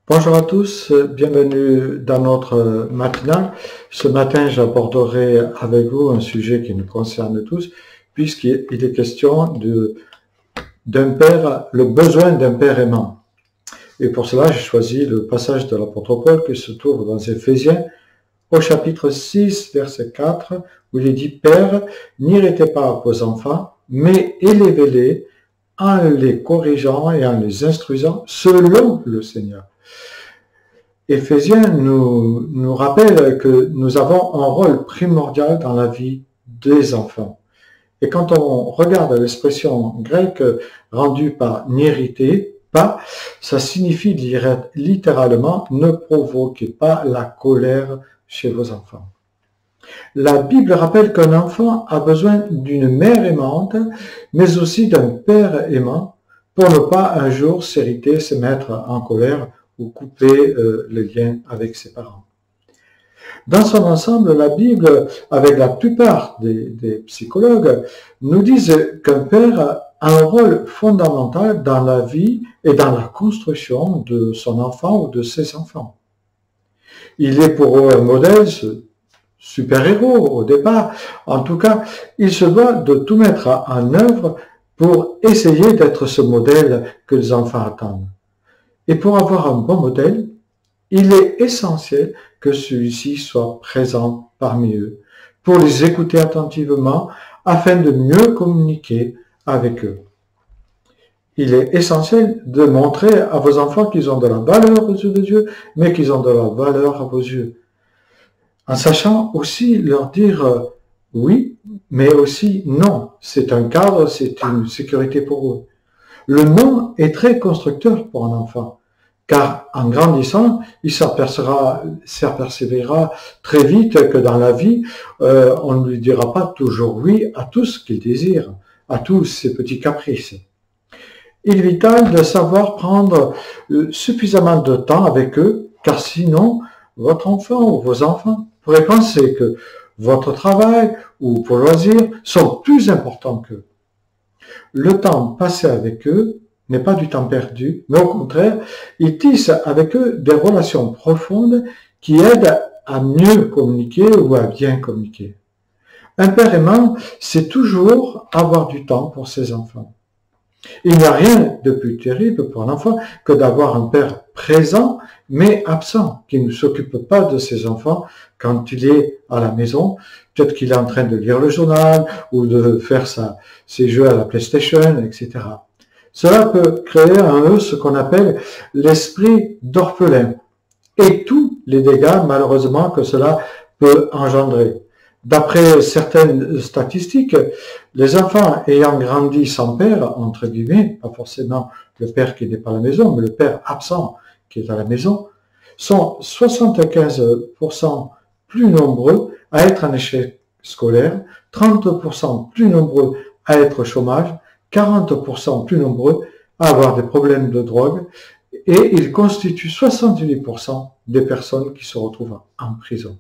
Bonjour à tous, bienvenue dans notre matinale. Ce matin, j'aborderai avec vous un sujet qui nous concerne tous, puisqu'il est question d'un père, le besoin d'un père aimant. Et pour cela, j'ai choisi le passage de l'apôtre Paul qui se trouve dans Éphésiens, au chapitre 6, verset 4, où il est dit « Père, n'irritez pas vos enfants, mais élevez-les en les corrigeant et en les instruisant selon le Seigneur. » Éphésiens nous rappelle que nous avons un rôle primordial dans la vie des enfants. Et quand on regarde l'expression grecque rendue par n'irriter pas, ça signifie littéralement ne provoquez pas la colère chez vos enfants. La Bible rappelle qu'un enfant a besoin d'une mère aimante, mais aussi d'un père aimant, pour ne pas un jour s'irriter, se mettre en colère ou couper le lien avec ses parents. Dans son ensemble, la Bible, avec la plupart des psychologues, nous disent qu'un père a un rôle fondamental dans la vie et dans la construction de son enfant ou de ses enfants. Il est pour eux un modèle, super-héros au départ. En tout cas, il se doit de tout mettre en œuvre pour essayer d'être ce modèle que les enfants attendent. Et pour avoir un bon modèle, il est essentiel que celui-ci soit présent parmi eux, pour les écouter attentivement, afin de mieux communiquer avec eux. Il est essentiel de montrer à vos enfants qu'ils ont de la valeur aux yeux de Dieu, mais qu'ils ont de la valeur à vos yeux. En sachant aussi leur dire oui, mais aussi non. C'est un cadre, c'est une sécurité pour eux. Le non est très constructeur pour un enfant, car en grandissant, il s'apercevra très vite que dans la vie, on ne lui dira pas toujours oui à tout ce qu'il désire, à tous ses petits caprices. Il est vital de savoir prendre suffisamment de temps avec eux, car sinon, votre enfant ou vos enfants pourraient penser que votre travail ou vos loisirs sont plus importants qu'eux. Le temps passé avec eux n'est pas du temps perdu, mais au contraire, il tisse avec eux des relations profondes qui aident à mieux communiquer ou à bien communiquer. Un père aimant, c'est toujours avoir du temps pour ses enfants. Il n'y a rien de plus terrible pour un enfant que d'avoir un père présent, mais absent, qui ne s'occupe pas de ses enfants quand il est à la maison. Peut-être qu'il est en train de lire le journal ou de faire ses jeux à la PlayStation, etc. Cela peut créer en eux ce qu'on appelle l'esprit d'orphelin et tous les dégâts, malheureusement, que cela peut engendrer. D'après certaines statistiques, les enfants ayant grandi sans père, entre guillemets, pas forcément le père qui n'est pas à la maison, mais le père absent qui est à la maison, sont 75% plus nombreux à être en échec scolaire, 30% plus nombreux à être au chômage, 40% plus nombreux à avoir des problèmes de drogue, et ils constituent 78% des personnes qui se retrouvent en prison.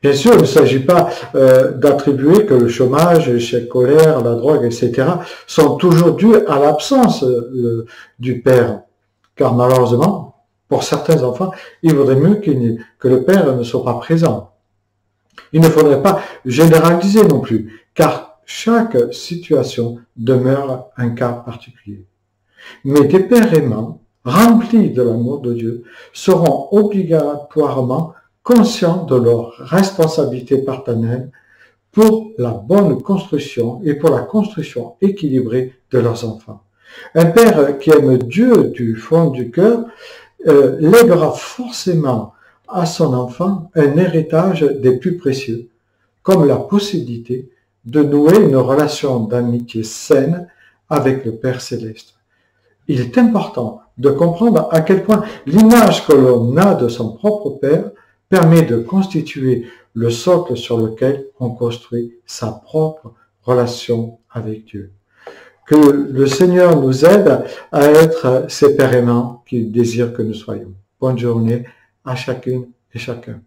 Bien sûr, il ne s'agit pas d'attribuer que le chômage, l'échec scolaire, la drogue, etc. sont toujours dus à l'absence du père. Car malheureusement, pour certains enfants, il vaudrait mieux que le père ne soit pas présent. Il ne faudrait pas généraliser non plus, car chaque situation demeure un cas particulier. Mais des pères aimants, remplis de l'amour de Dieu, seront obligatoirement conscients de leur responsabilité paternelle pour la bonne construction et pour la construction équilibrée de leurs enfants. Un père qui aime Dieu du fond du cœur lèguera forcément à son enfant un héritage des plus précieux, comme la possibilité de nouer une relation d'amitié saine avec le Père céleste. Il est important de comprendre à quel point l'image que l'on a de son propre Père permet de constituer le socle sur lequel on construit sa propre relation avec Dieu. Que le Seigneur nous aide à être ces pères aimants qu'il désire que nous soyons. Bonne journée à chacune et chacun.